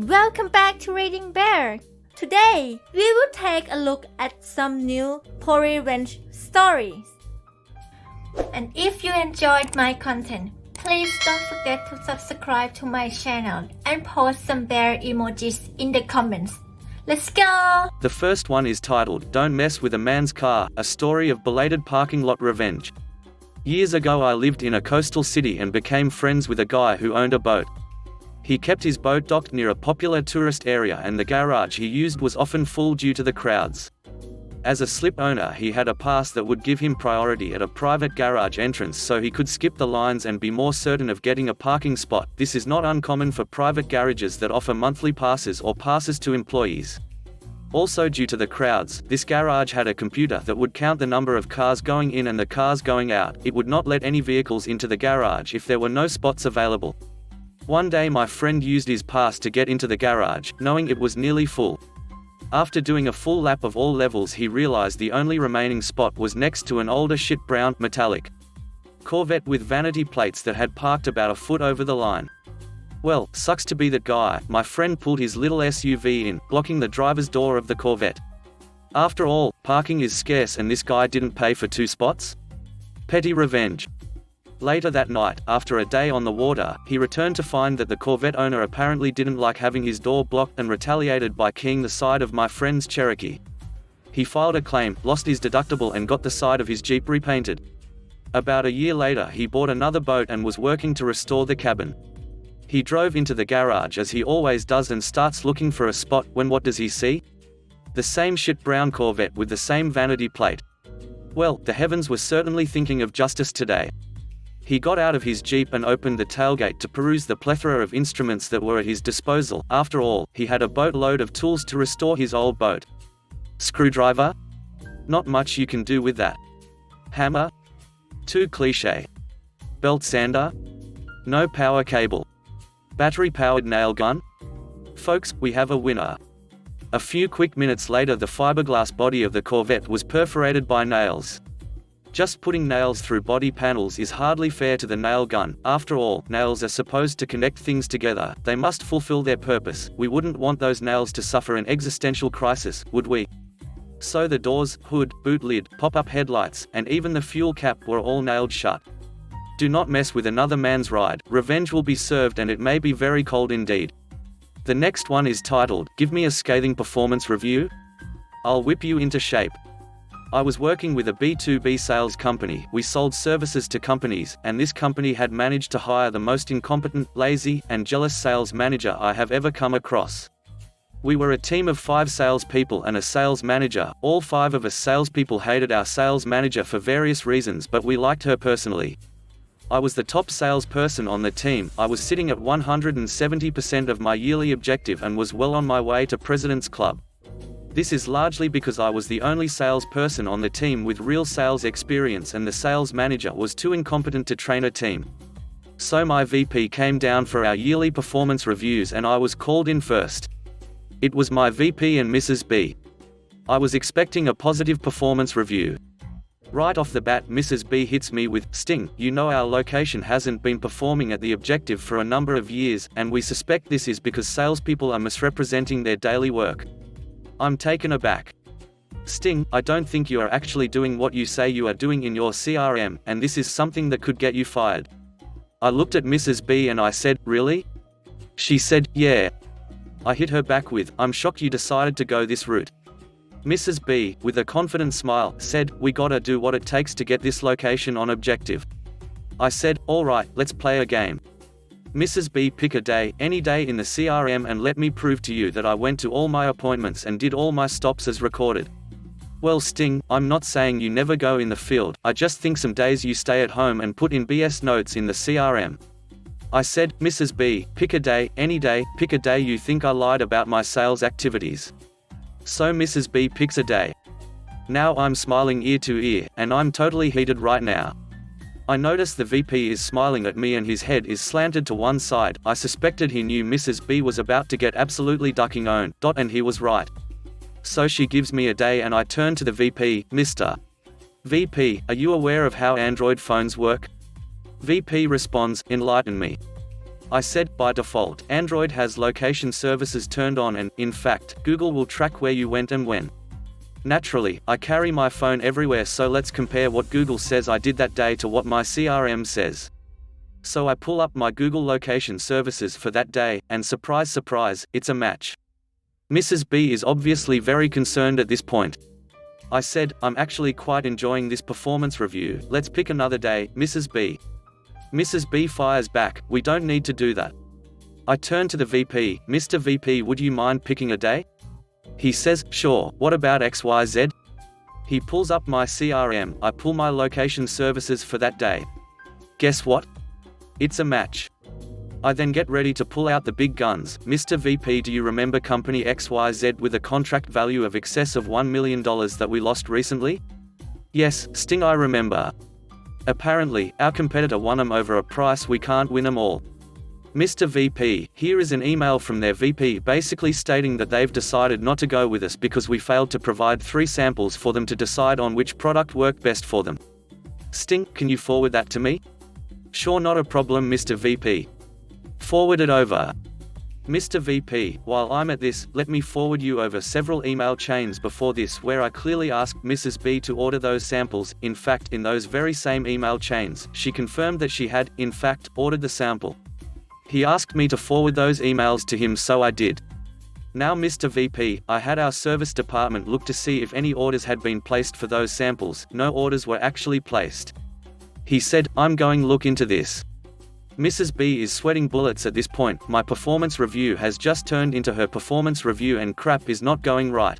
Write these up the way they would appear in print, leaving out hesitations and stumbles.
Welcome back to ReadingBear. Today, we will take a look at some new ProRevenge stories. And if you enjoyed my content, please don't forget to subscribe to my channel and post some bear emojis in the comments. Let's go! The first one is titled, Don't Mess with a Man's Car, a story of belated parking lot revenge. Years ago I lived in a coastal city and became friends with a guy who owned a boat. He kept his boat docked near a popular tourist area and the garage he used was often full due to the crowds. As a slip owner he had a pass that would give him priority at a private garage entrance so he could skip the lines and be more certain of getting a parking spot. This is not uncommon for private garages that offer monthly passes or passes to employees. Also due to the crowds, this garage had a computer that would count the number of cars going in and the cars going out. It would not let any vehicles into the garage if there were no spots available. One day my friend used his pass to get into the garage, knowing it was nearly full. After doing a full lap of all levels he realized the only remaining spot was next to an older shit brown, metallic Corvette with vanity plates that had parked about a foot over the line. Well, sucks to be that guy. My friend pulled his little SUV in, blocking the driver's door of the Corvette. After all, parking is scarce and this guy didn't pay for 2 spots? Petty revenge. Later that night, after a day on the water, he returned to find that the Corvette owner apparently didn't like having his door blocked and retaliated by keying the side of my friend's Cherokee. He filed a claim, lost his deductible and got the side of his Jeep repainted. About a year later he bought another boat and was working to restore the cabin. He drove into the garage as he always does and starts looking for a spot, when what does he see? The same shit brown Corvette with the same vanity plate. Well, the heavens were certainly thinking of justice today. He got out of his Jeep and opened the tailgate to peruse the plethora of instruments that were at his disposal. After all, he had a boatload of tools to restore his old boat. Screwdriver? Not much you can do with that. Hammer? Too cliché. Belt sander? No power cable. Battery-powered nail gun? Folks, we have a winner. A few quick minutes later the fiberglass body of the Corvette was perforated by nails. Just putting nails through body panels is hardly fair to the nail gun. After all, nails are supposed to connect things together. They must fulfill their purpose. We wouldn't want those nails to suffer an existential crisis, would we? So the doors, hood, boot lid, pop-up headlights, and even the fuel cap were all nailed shut. Do not mess with another man's ride. Revenge will be served and it may be very cold indeed. The next one is titled, Give Me a Scathing Performance Review? I'll whip you into shape. I was working with a B2B sales company. We sold services to companies, and this company had managed to hire the most incompetent, lazy, and jealous sales manager I have ever come across. We were a team of 5 salespeople and a sales manager. All 5 of us salespeople hated our sales manager for various reasons, but we liked her personally. I was the top salesperson on the team. I was sitting at 170% of my yearly objective and was well on my way to President's Club. This is largely because I was the only salesperson on the team with real sales experience and the sales manager was too incompetent to train a team. So my VP came down for our yearly performance reviews and I was called in first. It was my VP and Mrs. B. I was expecting a positive performance review. Right off the bat Mrs. B hits me with, Sting, you know our location hasn't been performing at the objective for a number of years, and we suspect this is because salespeople are misrepresenting their daily work. I'm taken aback. Sting, I don't think you are actually doing what you say you are doing in your CRM, and this is something that could get you fired. I looked at Mrs. B and I said, really? She said, yeah. I hit her back with, I'm shocked you decided to go this route. Mrs. B, with a confident smile, said, we gotta do what it takes to get this location on objective. I said, alright, let's play a game. Mrs. B, pick a day, any day in the CRM and let me prove to you that I went to all my appointments and did all my stops as recorded. Well Sting, I'm not saying you never go in the field, I just think some days you stay at home and put in BS notes in the CRM. I said, Mrs. B, pick a day, any day, pick a day you think I lied about my sales activities. So Mrs. B picks a day. Now I'm smiling ear to ear, and I'm totally heated right now. I notice the VP is smiling at me and his head is slanted to one side. I suspected he knew Mrs. B was about to get absolutely ducking owned, and he was right. So she gives me a day and I turn to the VP, Mr. VP, are you aware of how Android phones work? VP responds, enlighten me. I said, by default, Android has location services turned on and, in fact, Google will track where you went and when. Naturally, I carry my phone everywhere, so let's compare what Google says I did that day to what my CRM says. So I pull up my Google location services for that day, and surprise surprise, it's a match. Mrs. B is obviously very concerned at this point. I said, I'm actually quite enjoying this performance review, let's pick another day, Mrs. B. Mrs. B fires back, we don't need to do that. I turn to the VP, Mr. VP, would you mind picking a day? He says, sure, what about XYZ? He pulls up my CRM, I pull my location services for that day. Guess what? It's a match. I then get ready to pull out the big guns. Mr. VP, do you remember company XYZ with a contract value of excess of $1 million that we lost recently? Yes, Sting, I remember. Apparently, our competitor won them over a price we can't win them all. Mr. VP, here is an email from their VP basically stating that they've decided not to go with us because we failed to provide 3 samples for them to decide on which product worked best for them. Sting, can you forward that to me? Sure, not a problem, Mr. VP. Forward it over. Mr. VP, while I'm at this, let me forward you over several email chains before this where I clearly asked Mrs. B to order those samples. In fact, in those very same email chains, she confirmed that she had, in fact, ordered the sample. He asked me to forward those emails to him, so I did. Now, Mr. VP, I had our service department look to see if any orders had been placed for those samples. No orders were actually placed. He said, I'm going to look into this. Mrs. B is sweating bullets at this point. My performance review has just turned into her performance review and crap is not going right.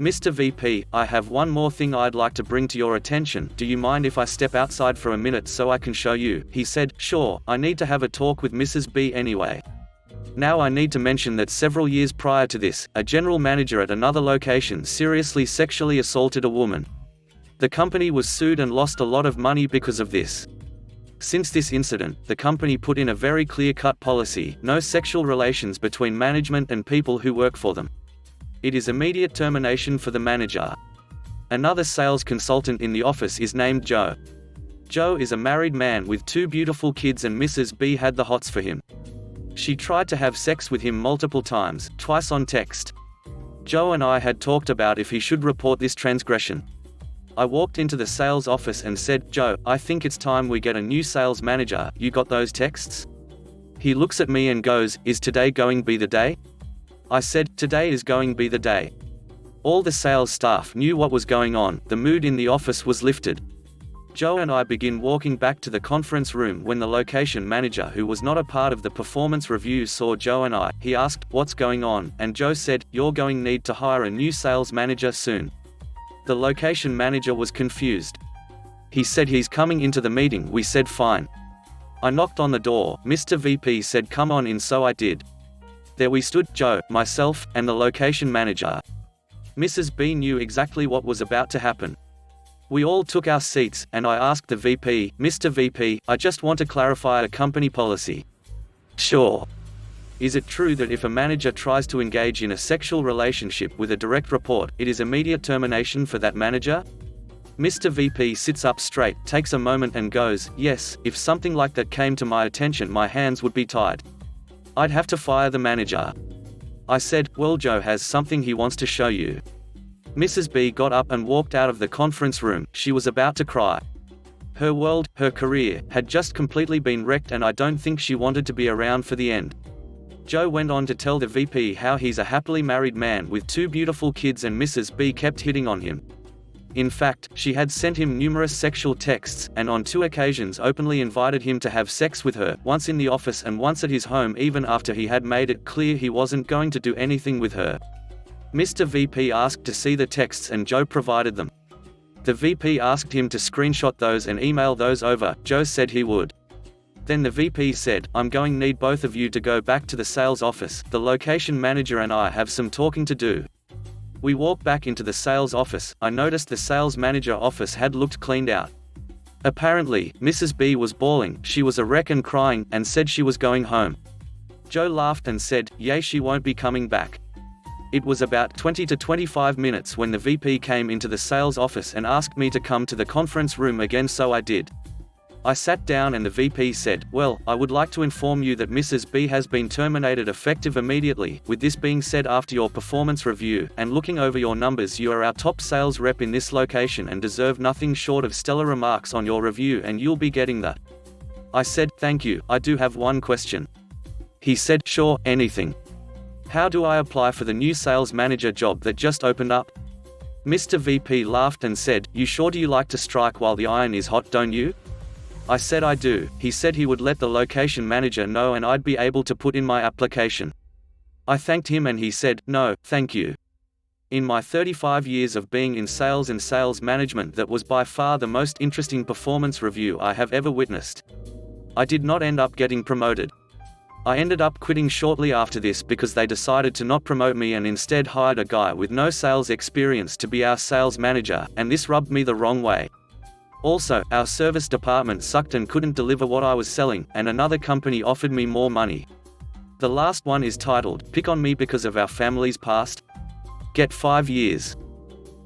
Mr. VP, I have one more thing I'd like to bring to your attention. Do you mind if I step outside for a minute so I can show you? He said, sure, I need to have a talk with Mrs. B anyway. Now I need to mention that several years prior to this, a general manager at another location seriously sexually assaulted a woman. The company was sued and lost a lot of money because of this. Since this incident, the company put in a very clear-cut policy: no sexual relations between management and people who work for them. It is immediate termination for the manager. Another sales consultant in the office is named Joe. Joe is a married man with 2 beautiful kids and Mrs. B had the hots for him. She tried to have sex with him multiple times, twice on text. Joe and I had talked about if he should report this transgression. I walked into the sales office and said, Joe, I think it's time we get a new sales manager. You got those texts? He looks at me and goes, is today going to be the day? I said, today is going to be the day. All the sales staff knew what was going on. The mood in the office was lifted. Joe and I begin walking back to the conference room when the location manager, who was not a part of the performance review, saw Joe and I. He asked, what's going on? And Joe said, you're going to need to hire a new sales manager soon. The location manager was confused. He said he's coming into the meeting. We said fine. I knocked on the door. Mr. VP said come on in, so I did. There we stood, Joe, myself, and the location manager. Mrs. B knew exactly what was about to happen. We all took our seats, and I asked the VP, Mr. VP, I just want to clarify a company policy. Sure. Is it true that if a manager tries to engage in a sexual relationship with a direct report, it is immediate termination for that manager? Mr. VP sits up straight, takes a moment and goes, yes, if something like that came to my attention my hands would be tied. I'd have to fire the manager. I said, well, Joe has something he wants to show you. Mrs. B got up and walked out of the conference room. She was about to cry. Her world, her career, had just completely been wrecked, and I don't think she wanted to be around for the end. Joe went on to tell the VP how he's a happily married man with 2 beautiful kids and Mrs. B kept hitting on him. In fact, she had sent him numerous sexual texts, and on 2 occasions openly invited him to have sex with her, once in the office and once at his home, even after he had made it clear he wasn't going to do anything with her. Mr. VP asked to see the texts and Joe provided them. The VP asked him to screenshot those and email those over. Joe said he would. Then the VP said, I'm going to need both of you to go back to the sales office. The location manager and I have some talking to do. We walked back into the sales office. I noticed the sales manager office had looked cleaned out. Apparently, Mrs. B was bawling. She was a wreck and crying, and said she was going home. Joe laughed and said, yay, she won't be coming back. It was about 20 to 25 minutes when the VP came into the sales office and asked me to come to the conference room again, so I did. I sat down and the VP said, "Well, I would like to inform you that Mrs. B has been terminated effective immediately. With this being said, after your performance review, and looking over your numbers, you are our top sales rep in this location and deserve nothing short of stellar remarks on your review, and you'll be getting that." I said, "Thank you, I do have one question." He said, "Sure, anything. How do I apply for the new sales manager job that just opened up?" Mr. VP laughed and said, "You sure do you like to strike while the iron is hot, don't you?" I said I do. He said he would let the location manager know and I'd be able to put in my application. I thanked him and he said, "No, thank you." In my 35 years of being in sales and sales management, that was by far the most interesting performance review I have ever witnessed. I did not end up getting promoted. I ended up quitting shortly after this because they decided to not promote me and instead hired a guy with no sales experience to be our sales manager, and this rubbed me the wrong way. Also, our service department sucked and couldn't deliver what I was selling, and another company offered me more money. The last one is titled, "Pick on Me Because of Our Family's Past." Get 5 years.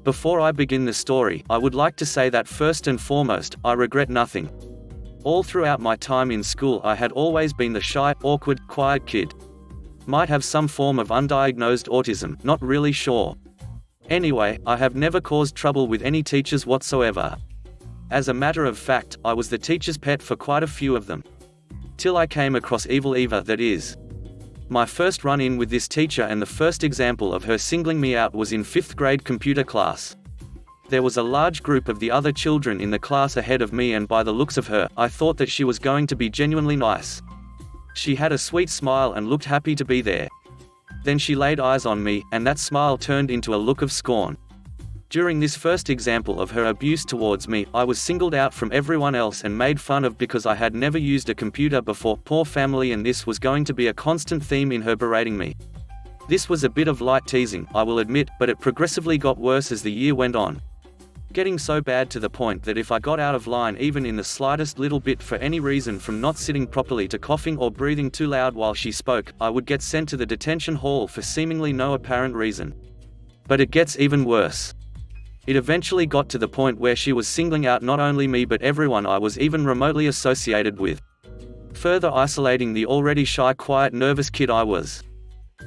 Before I begin the story, I would like to say that first and foremost, I regret nothing. All throughout my time in school I had always been the shy, awkward, quiet kid. Might have some form of undiagnosed autism, not really sure. Anyway, I have never caused trouble with any teachers whatsoever. As a matter of fact, I was the teacher's pet for quite a few of them. Till I came across Evil Eva, that is. My first run-in with this teacher and the first example of her singling me out was in 5th grade computer class. There was a large group of the other children in the class ahead of me, and by the looks of her, I thought that she was going to be genuinely nice. She had a sweet smile and looked happy to be there. Then she laid eyes on me, and that smile turned into a look of scorn. During this first example of her abuse towards me, I was singled out from everyone else and made fun of because I had never used a computer before. Poor family, and this was going to be a constant theme in her berating me. This was a bit of light teasing, I will admit, but it progressively got worse as the year went on. Getting so bad to the point that if I got out of line even in the slightest little bit for any reason, from not sitting properly to coughing or breathing too loud while she spoke, I would get sent to the detention hall for seemingly no apparent reason. But it gets even worse. It eventually got to the point where she was singling out not only me but everyone I was even remotely associated with, further isolating the already shy, quiet, nervous kid I was.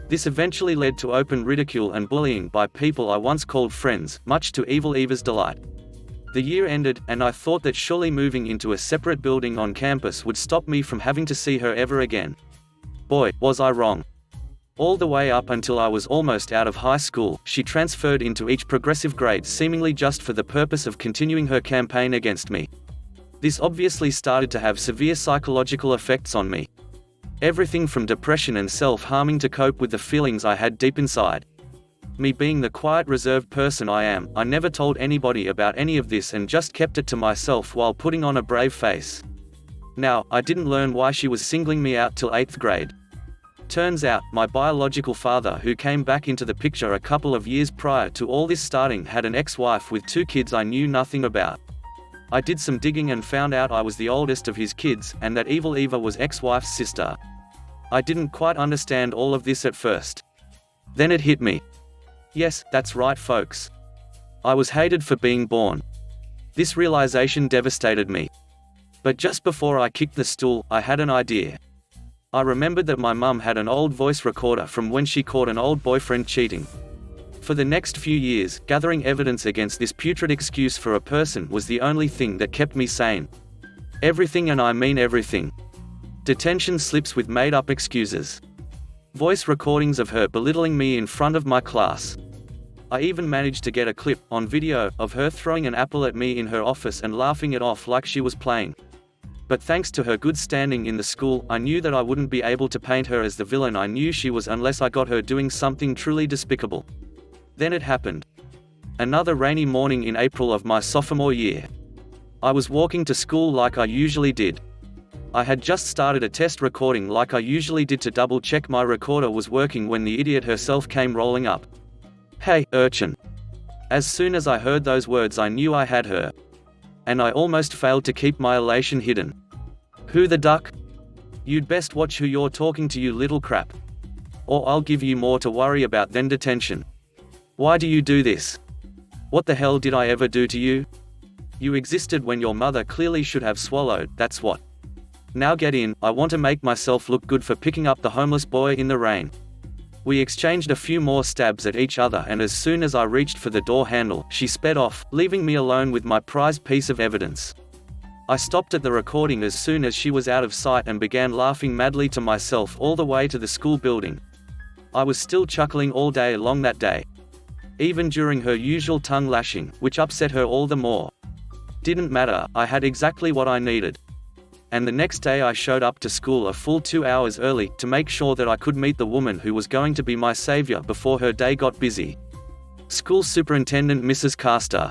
This eventually led to open ridicule and bullying by people I once called friends, much to Evil Eva's delight. The year ended, and I thought that surely moving into a separate building on campus would stop me from having to see her ever again. Boy, was I wrong. All the way up until I was almost out of high school, she transferred into each progressive grade seemingly just for the purpose of continuing her campaign against me. This obviously started to have severe psychological effects on me. Everything from depression and self-harming to cope with the feelings I had deep inside. Me being the quiet, reserved person I am, I never told anybody about any of this and just kept it to myself while putting on a brave face. Now, I didn't learn why she was singling me out till 8th grade. Turns out, my biological father, who came back into the picture a couple of years prior to all this starting, had an ex-wife with 2 kids I knew nothing about. I did some digging and found out I was the oldest of his kids, and that Evil Eva was ex-wife's sister. I didn't quite understand all of this at first. Then it hit me. Yes, that's right, folks. I was hated for being born. This realization devastated me. But just before I kicked the stool, I had an idea. I remembered that my mum had an old voice recorder from when she caught an old boyfriend cheating. For the next few years, gathering evidence against this putrid excuse for a person was the only thing that kept me sane. Everything, and I mean everything. Detention slips with made-up excuses. Voice recordings of her belittling me in front of my class. I even managed to get a clip, on video, of her throwing an apple at me in her office and laughing it off like she was playing. But thanks to her good standing in the school, I knew that I wouldn't be able to paint her as the villain I knew she was unless I got her doing something truly despicable. Then it happened. Another rainy morning in April of my sophomore year. I was walking to school like I usually did. I had just started a test recording like I usually did to double-check my recorder was working when the idiot herself came rolling up. "Hey, urchin." As soon as I heard those words I knew I had her. And I almost failed to keep my elation hidden. "Who the duck? You'd best watch who you're talking to, you little crap. Or I'll give you more to worry about than detention. Why do you do this? What the hell did I ever do to you?" You existed when your mother clearly should have swallowed, that's what. Now get in, I want to make myself look good for picking up the homeless boy in the rain. We exchanged a few more stabs at each other, and as soon as I reached for the door handle, she sped off, leaving me alone with my prized piece of evidence. I stopped at the recording as soon as she was out of sight and began laughing madly to myself all the way to the school building. I was still chuckling all day long that day. Even during her usual tongue lashing, which upset her all the more. Didn't matter, I had exactly what I needed. And the next day I showed up to school a full 2 hours early, to make sure that I could meet the woman who was going to be my savior before her day got busy. School Superintendent Mrs. Carster.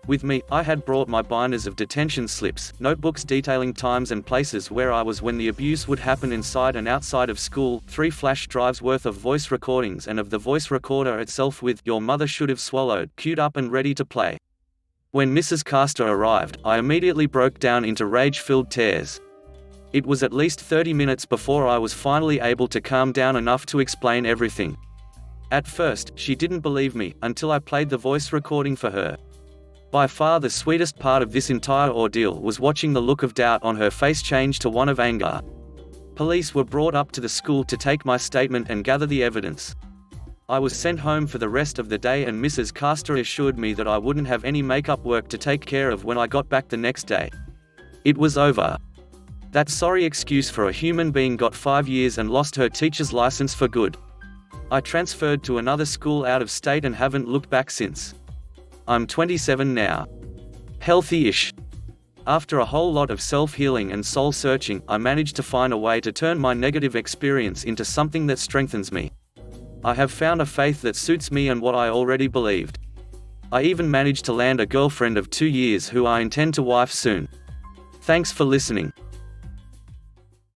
With me, I had brought my binders of detention slips, notebooks detailing times and places where I was when the abuse would happen inside and outside of school, 3 flash drives worth of voice recordings and of the voice recorder itself with "Your mother should have swallowed" queued up and ready to play. When Mrs. Carster arrived, I immediately broke down into rage-filled tears. It was at least 30 minutes before I was finally able to calm down enough to explain everything. At first, she didn't believe me, until I played the voice recording for her. By far the sweetest part of this entire ordeal was watching the look of doubt on her face change to one of anger. Police were brought up to the school to take my statement and gather the evidence. I was sent home for the rest of the day, and Mrs. Carster assured me that I wouldn't have any makeup work to take care of when I got back the next day. It was over. That sorry excuse for a human being got 5 years and lost her teacher's license for good. I transferred to another school out of state and haven't looked back since. I'm 27 now. Healthy-ish. After a whole lot of self-healing and soul-searching, I managed to find a way to turn my negative experience into something that strengthens me. I have found a faith that suits me and what I already believed. I even managed to land a girlfriend of 2 years who I intend to wife soon. Thanks for listening.